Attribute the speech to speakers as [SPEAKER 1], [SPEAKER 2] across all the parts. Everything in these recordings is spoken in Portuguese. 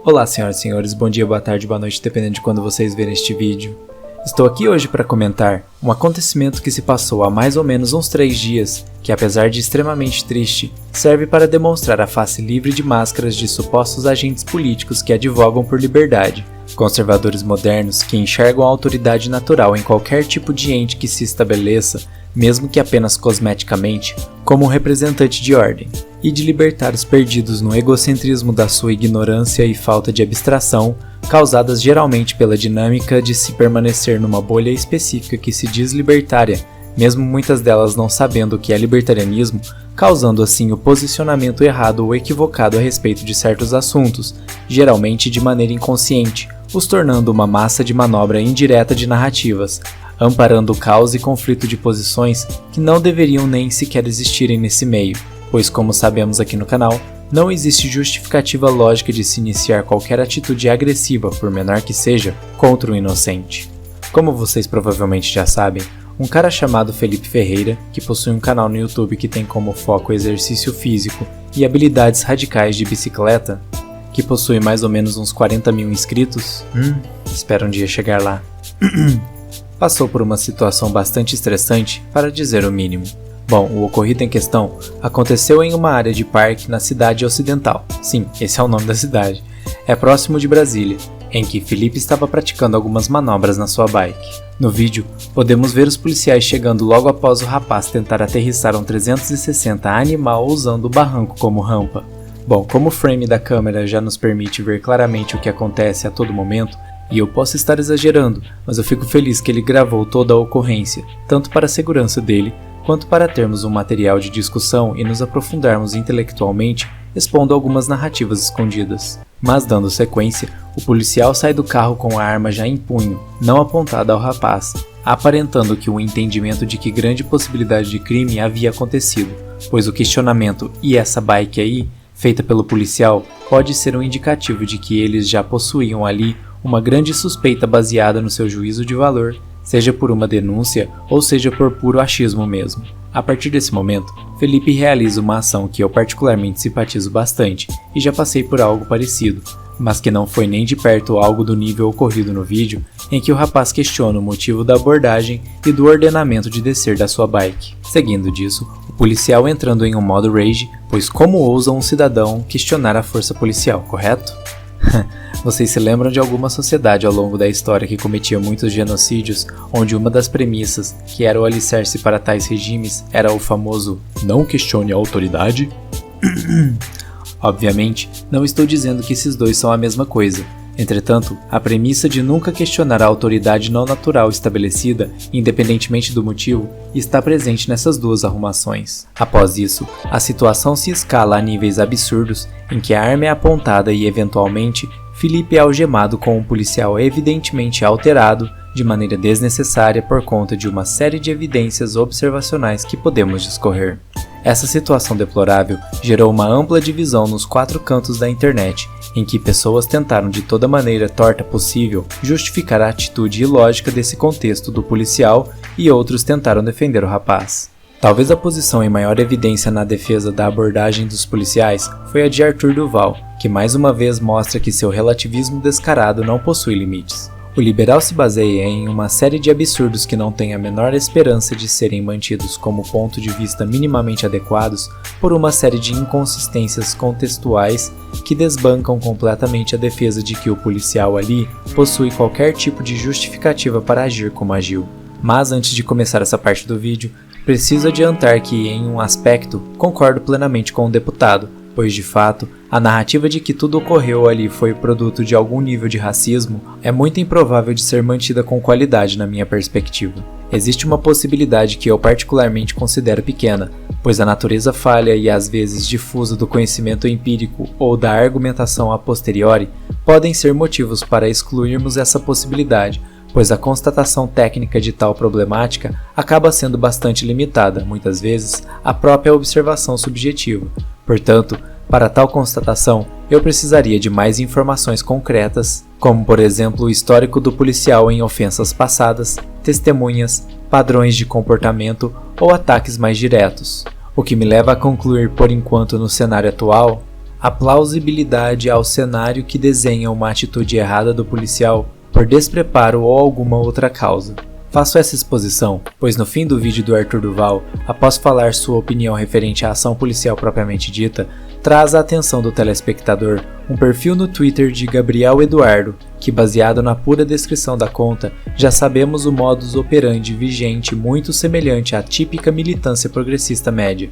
[SPEAKER 1] Olá senhoras e senhores, bom dia, boa tarde, boa noite, dependendo de quando vocês verem este vídeo. Estou aqui hoje para comentar um acontecimento que se passou há mais ou menos uns 3 dias, que apesar de extremamente triste, serve para demonstrar a face livre de máscaras de supostos agentes políticos que advogam por liberdade, conservadores modernos que enxergam a autoridade natural em qualquer tipo de ente que se estabeleça, mesmo que apenas cosmeticamente, como um representante de ordem, e de libertar os perdidos no egocentrismo da sua ignorância e falta de abstração, causadas geralmente pela dinâmica de se permanecer numa bolha específica que se diz libertária, mesmo muitas delas não sabendo o que é libertarianismo, causando assim o posicionamento errado ou equivocado a respeito de certos assuntos, geralmente de maneira inconsciente, os tornando uma massa de manobra indireta de narrativas, amparando o caos e conflito de posições que não deveriam nem sequer existirem nesse meio, pois como sabemos aqui no canal, não existe justificativa lógica de se iniciar qualquer atitude agressiva, por menor que seja, contra o inocente. Como vocês provavelmente já sabem, um cara chamado Felipe Ferreira, que possui um canal no YouTube que tem como foco exercício físico e habilidades radicais de bicicleta, que possui mais ou menos uns 40 mil inscritos, espero um dia chegar lá, passou por uma situação bastante estressante, para dizer o mínimo. Bom, o ocorrido em questão aconteceu em uma área de parque na cidade ocidental, sim, esse é o nome da cidade, é próximo de Brasília, em que Felipe estava praticando algumas manobras na sua bike. No vídeo, podemos ver os policiais chegando logo após o rapaz tentar aterrissar um 360 animal usando o barranco como rampa. Bom, como o frame da câmera já nos permite ver claramente o que acontece a todo momento, e eu posso estar exagerando, mas eu fico feliz que ele gravou toda a ocorrência, tanto para a segurança dele, quanto para termos um material de discussão e nos aprofundarmos intelectualmente, expondo algumas narrativas escondidas. Mas dando sequência, o policial sai do carro com a arma já em punho, não apontada ao rapaz, aparentando que o entendimento de que grande possibilidade de crime havia acontecido, pois o questionamento "e essa bike aí?", feita pelo policial, pode ser um indicativo de que eles já possuíam ali uma grande suspeita baseada no seu juízo de valor, seja por uma denúncia ou seja por puro achismo mesmo. A partir desse momento, Felipe realiza uma ação que eu particularmente simpatizo bastante e já passei por algo parecido, mas que não foi nem de perto algo do nível ocorrido no vídeo, em que o rapaz questiona o motivo da abordagem e do ordenamento de descer da sua bike. Seguindo disso, o policial entrando em um modo rage, pois como ousa um cidadão questionar a força policial, correto? Vocês se lembram de alguma sociedade ao longo da história que cometia muitos genocídios, onde uma das premissas, que era o alicerce para tais regimes, era o famoso "não questione a autoridade"? Obviamente, não estou dizendo que esses dois são a mesma coisa. Entretanto, a premissa de nunca questionar a autoridade não natural estabelecida, independentemente do motivo, está presente nessas duas arrumações. Após isso, a situação se escala a níveis absurdos, em que a arma é apontada e, eventualmente, Felipe é algemado com um policial evidentemente alterado, de maneira desnecessária por conta de uma série de evidências observacionais que podemos discorrer. Essa situação deplorável gerou uma ampla divisão nos 4 cantos da internet, em que pessoas tentaram de toda maneira torta possível justificar a atitude ilógica desse contexto do policial e outros tentaram defender o rapaz. Talvez a posição em maior evidência na defesa da abordagem dos policiais foi a de Arthur Duval, que mais uma vez mostra que seu relativismo descarado não possui limites. O liberal se baseia em uma série de absurdos que não têm a menor esperança de serem mantidos como ponto de vista minimamente adequados por uma série de inconsistências contextuais que desbancam completamente a defesa de que o policial ali possui qualquer tipo de justificativa para agir como agiu. Mas antes de começar essa parte do vídeo, preciso adiantar que, em um aspecto, concordo plenamente com o deputado, pois de fato, a narrativa de que tudo ocorreu ali foi produto de algum nível de racismo é muito improvável de ser mantida com qualidade na minha perspectiva. Existe uma possibilidade que eu particularmente considero pequena, pois a natureza falha e às vezes difusa do conhecimento empírico ou da argumentação a posteriori podem ser motivos para excluirmos essa possibilidade, pois a constatação técnica de tal problemática acaba sendo bastante limitada, muitas vezes, à própria observação subjetiva. Portanto, para tal constatação, eu precisaria de mais informações concretas, como por exemplo o histórico do policial em ofensas passadas, testemunhas, padrões de comportamento ou ataques mais diretos. O que me leva a concluir por enquanto no cenário atual a plausibilidade ao cenário que desenha uma atitude errada do policial por despreparo ou alguma outra causa. Faço essa exposição, pois no fim do vídeo do Arthur Duval, após falar sua opinião referente à ação policial propriamente dita, traz à atenção do telespectador um perfil no Twitter de Gabriel Eduardo, que baseado na pura descrição da conta, já sabemos o modus operandi vigente muito semelhante à típica militância progressista média.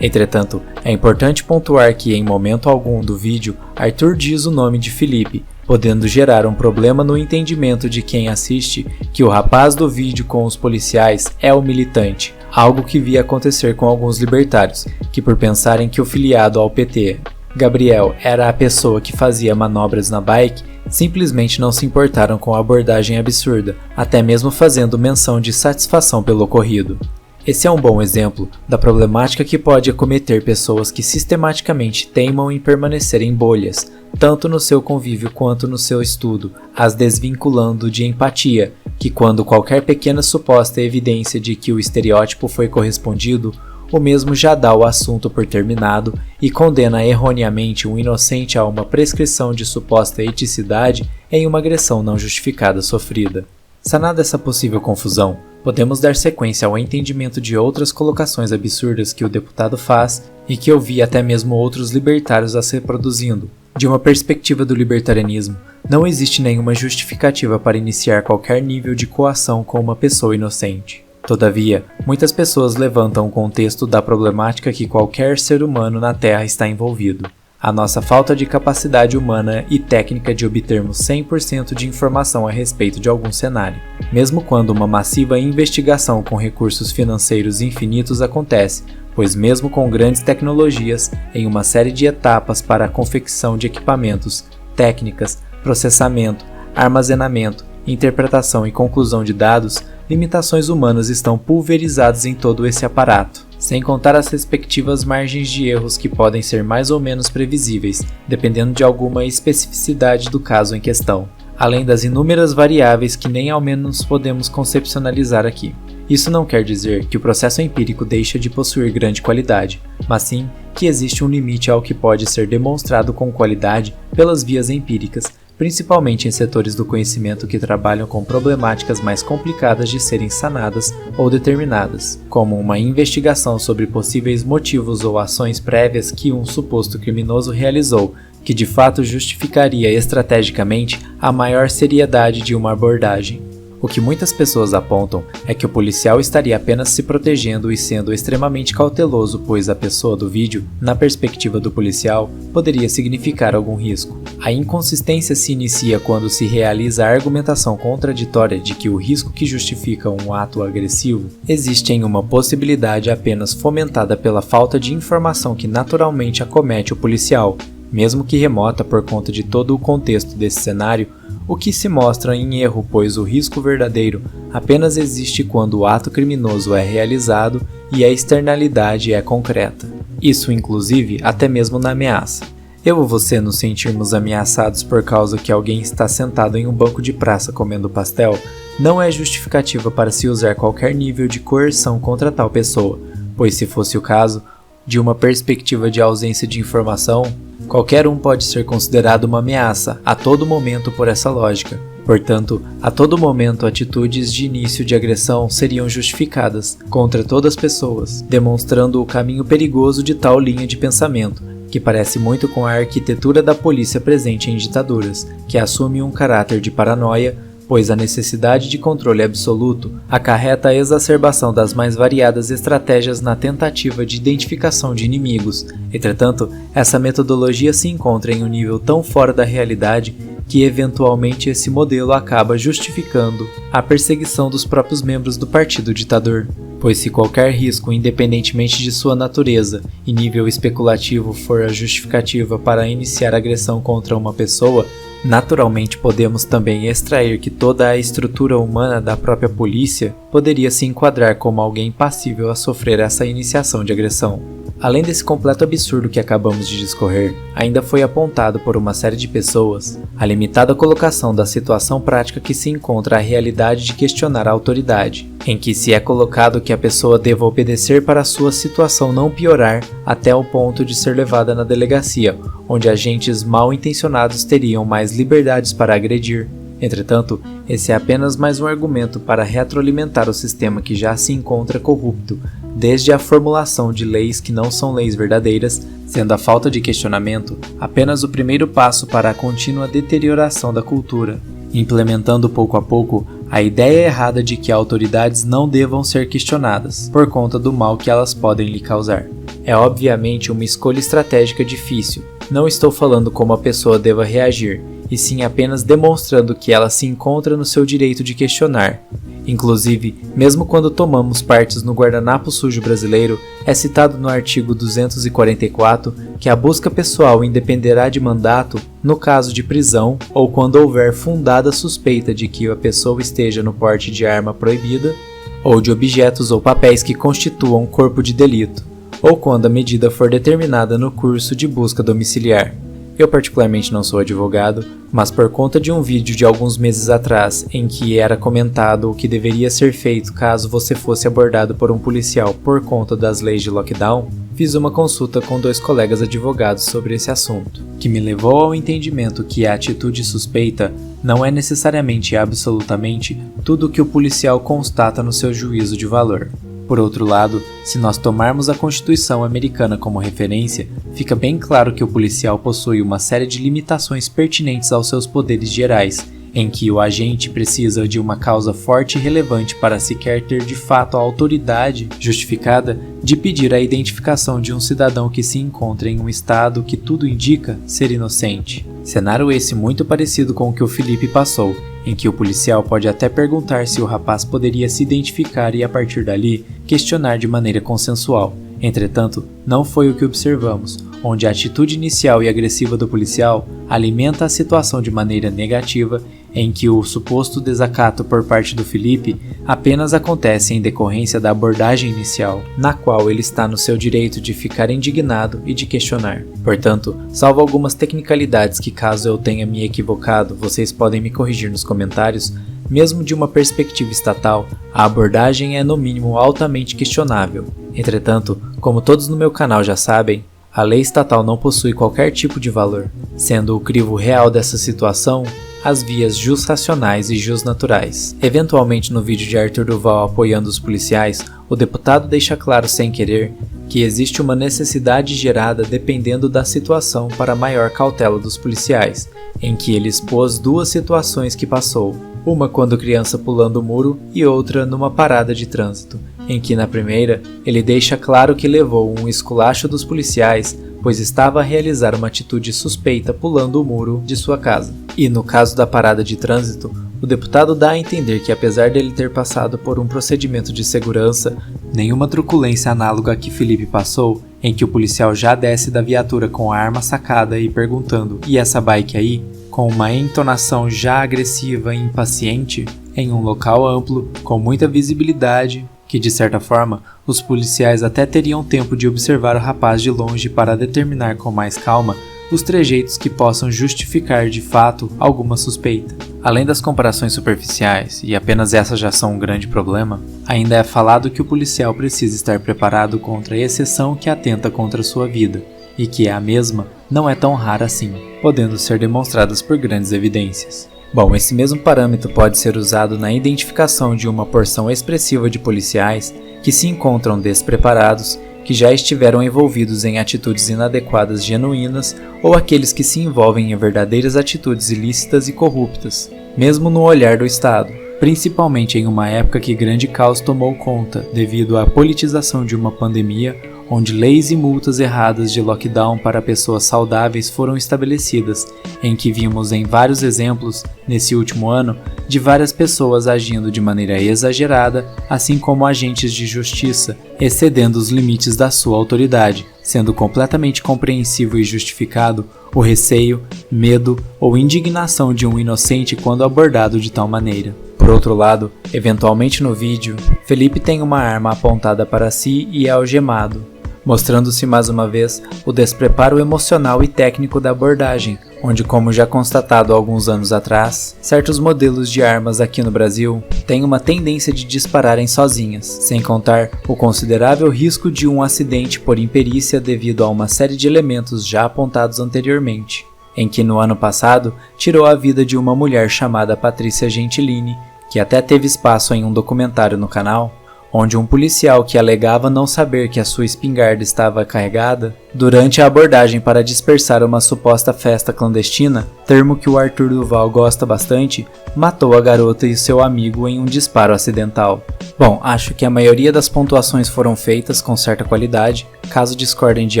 [SPEAKER 1] Entretanto, é importante pontuar que em momento algum do vídeo, Arthur diz o nome de Felipe, podendo gerar um problema no entendimento de quem assiste que o rapaz do vídeo com os policiais é o militante, algo que via acontecer com alguns libertários, que por pensarem que o filiado ao PT, Gabriel, era a pessoa que fazia manobras na bike, simplesmente não se importaram com a abordagem absurda, até mesmo fazendo menção de satisfação pelo ocorrido. Esse é um bom exemplo da problemática que pode acometer pessoas que sistematicamente teimam em permanecer em bolhas, tanto no seu convívio quanto no seu estudo, as desvinculando de empatia, que quando qualquer pequena suposta evidência de que o estereótipo foi correspondido, o mesmo já dá o assunto por terminado e condena erroneamente um inocente a uma prescrição de suposta eticidade em uma agressão não justificada sofrida. Sanada essa possível confusão, podemos dar sequência ao entendimento de outras colocações absurdas que o deputado faz e que eu vi até mesmo outros libertários as reproduzindo. De uma perspectiva do libertarianismo, não existe nenhuma justificativa para iniciar qualquer nível de coação com uma pessoa inocente. Todavia, muitas pessoas levantam o contexto da problemática que qualquer ser humano na Terra está envolvido. A nossa falta de capacidade humana e técnica de obtermos 100% de informação a respeito de algum cenário, mesmo quando uma massiva investigação com recursos financeiros infinitos acontece, pois mesmo com grandes tecnologias, em uma série de etapas para a confecção de equipamentos, técnicas, processamento, armazenamento, interpretação e conclusão de dados, limitações humanas estão pulverizadas em todo esse aparato. Sem contar as respectivas margens de erros que podem ser mais ou menos previsíveis, dependendo de alguma especificidade do caso em questão, além das inúmeras variáveis que nem ao menos podemos conceptualizar aqui. Isso não quer dizer que o processo empírico deixa de possuir grande qualidade, mas sim que existe um limite ao que pode ser demonstrado com qualidade pelas vias empíricas, principalmente em setores do conhecimento que trabalham com problemáticas mais complicadas de serem sanadas ou determinadas, como uma investigação sobre possíveis motivos ou ações prévias que um suposto criminoso realizou, que de fato justificaria estrategicamente a maior seriedade de uma abordagem. O que muitas pessoas apontam é que o policial estaria apenas se protegendo e sendo extremamente cauteloso, pois a pessoa do vídeo, na perspectiva do policial, poderia significar algum risco. A inconsistência se inicia quando se realiza a argumentação contraditória de que o risco que justifica um ato agressivo existe em uma possibilidade apenas fomentada pela falta de informação que naturalmente acomete o policial, mesmo que remota por conta de todo o contexto desse cenário, o que se mostra em erro, pois o risco verdadeiro apenas existe quando o ato criminoso é realizado e a externalidade é concreta. Isso inclusive até mesmo na ameaça. Eu ou você nos sentirmos ameaçados por causa que alguém está sentado em um banco de praça comendo pastel, não é justificativa para se usar qualquer nível de coerção contra tal pessoa, pois se fosse o caso, de uma perspectiva de ausência de informação, qualquer um pode ser considerado uma ameaça a todo momento por essa lógica. Portanto, a todo momento atitudes de início de agressão seriam justificadas contra todas as pessoas, demonstrando o caminho perigoso de tal linha de pensamento, que parece muito com a arquitetura da polícia presente em ditaduras, que assume um caráter de paranoia, pois a necessidade de controle absoluto acarreta a exacerbação das mais variadas estratégias na tentativa de identificação de inimigos. Entretanto, essa metodologia se encontra em um nível tão fora da realidade que eventualmente esse modelo acaba justificando a perseguição dos próprios membros do partido ditador. Pois se qualquer risco, independentemente de sua natureza e nível especulativo, for a justificativa para iniciar agressão contra uma pessoa, naturalmente podemos também extrair que toda a estrutura humana da própria polícia poderia se enquadrar como alguém passível a sofrer essa iniciação de agressão. Além desse completo absurdo que acabamos de discorrer, ainda foi apontado por uma série de pessoas a limitada colocação da situação prática que se encontra a realidade de questionar a autoridade, em que se é colocado que a pessoa deva obedecer para sua situação não piorar até o ponto de ser levada na delegacia, onde agentes mal intencionados teriam mais liberdades para agredir. Entretanto, esse é apenas mais um argumento para retroalimentar o sistema que já se encontra corrupto, desde a formulação de leis que não são leis verdadeiras, sendo a falta de questionamento apenas o primeiro passo para a contínua deterioração da cultura, implementando pouco a pouco a ideia errada de que autoridades não devam ser questionadas, por conta do mal que elas podem lhe causar. É obviamente uma escolha estratégica difícil, não estou falando como a pessoa deva reagir, e sim apenas demonstrando que ela se encontra no seu direito de questionar. Inclusive, mesmo quando tomamos partes no guardanapo sujo brasileiro, é citado no artigo 244 que a busca pessoal independerá de mandato no caso de prisão ou quando houver fundada suspeita de que a pessoa esteja no porte de arma proibida ou de objetos ou papéis que constituam corpo de delito, ou quando a medida for determinada no curso de busca domiciliar. Eu particularmente não sou advogado, mas por conta de um vídeo de alguns meses atrás em que era comentado o que deveria ser feito caso você fosse abordado por um policial por conta das leis de lockdown, fiz uma consulta com 2 colegas advogados sobre esse assunto, que me levou ao entendimento que a atitude suspeita não é necessariamente e absolutamente tudo o que o policial constata no seu juízo de valor. Por outro lado, se nós tomarmos a Constituição americana como referência, fica bem claro que o policial possui uma série de limitações pertinentes aos seus poderes gerais, em que o agente precisa de uma causa forte e relevante para sequer ter de fato a autoridade justificada de pedir a identificação de um cidadão que se encontra em um estado que tudo indica ser inocente. Cenário esse muito parecido com o que o Felipe passou, em que o policial pode até perguntar se o rapaz poderia se identificar e, a partir dali, questionar de maneira consensual. Entretanto, não foi o que observamos, onde a atitude inicial e agressiva do policial alimenta a situação de maneira negativa, em que o suposto desacato por parte do Felipe apenas acontece em decorrência da abordagem inicial, na qual ele está no seu direito de ficar indignado e de questionar. Portanto, salvo algumas tecnicalidades que, caso eu tenha me equivocado, vocês podem me corrigir nos comentários, mesmo de uma perspectiva estatal, a abordagem é no mínimo altamente questionável. Entretanto, como todos no meu canal já sabem, a lei estatal não possui qualquer tipo de valor, sendo o crivo real dessa situação as vias jusracionais e jusnaturais. Eventualmente, no vídeo de Arthur Duval apoiando os policiais, o deputado deixa claro sem querer que existe uma necessidade gerada dependendo da situação para maior cautela dos policiais, em que ele expôs 2 situações que passou, uma quando criança pulando o muro e outra numa parada de trânsito, em que na primeira ele deixa claro que levou um esculacho dos policiais, pois estava a realizar uma atitude suspeita pulando o muro de sua casa. E no caso da parada de trânsito, o deputado dá a entender que apesar dele ter passado por um procedimento de segurança, nenhuma truculência análoga a que Felipe passou, em que o policial já desce da viatura com a arma sacada e perguntando "e essa bike aí?", com uma entonação já agressiva e impaciente, em um local amplo, com muita visibilidade, que de certa forma, os policiais até teriam tempo de observar o rapaz de longe para determinar com mais calma os trejeitos que possam justificar de fato alguma suspeita. Além das comparações superficiais, e apenas essas já são um grande problema, ainda é falado que o policial precisa estar preparado contra a exceção que atenta contra sua vida, e que a mesma não é tão rara assim, podendo ser demonstradas por grandes evidências. Bom, esse mesmo parâmetro pode ser usado na identificação de uma porção expressiva de policiais que se encontram despreparados, que já estiveram envolvidos em atitudes inadequadas genuínas ou aqueles que se envolvem em verdadeiras atitudes ilícitas e corruptas, mesmo no olhar do Estado, principalmente em uma época que grande caos tomou conta devido à politização de uma pandemia, onde leis e multas erradas de lockdown para pessoas saudáveis foram estabelecidas, em que vimos em vários exemplos, nesse último ano, de várias pessoas agindo de maneira exagerada, assim como agentes de justiça, excedendo os limites da sua autoridade, sendo completamente compreensível e justificado o receio, medo ou indignação de um inocente quando abordado de tal maneira. Por outro lado, eventualmente no vídeo, Felipe tem uma arma apontada para si e é algemado, mostrando-se mais uma vez o despreparo emocional e técnico da abordagem, onde, como já constatado há alguns anos atrás, certos modelos de armas aqui no Brasil têm uma tendência de dispararem sozinhas, sem contar o considerável risco de um acidente por imperícia devido a uma série de elementos já apontados anteriormente, em que no ano passado tirou a vida de uma mulher chamada Patrícia Gentilini, que até teve espaço em um documentário no canal, onde um policial que alegava não saber que a sua espingarda estava carregada, durante a abordagem para dispersar uma suposta festa clandestina, termo que o Arthur Duval gosta bastante, matou a garota e seu amigo em um disparo acidental. Bom, acho que a maioria das pontuações foram feitas com certa qualidade. Caso discordem de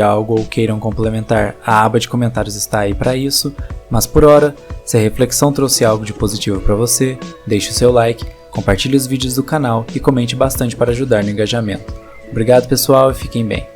[SPEAKER 1] algo ou queiram complementar, a aba de comentários está aí para isso, mas por hora, se a reflexão trouxe algo de positivo para você, deixe o seu like, compartilhe os vídeos do canal e comente bastante para ajudar no engajamento. Obrigado pessoal e fiquem bem.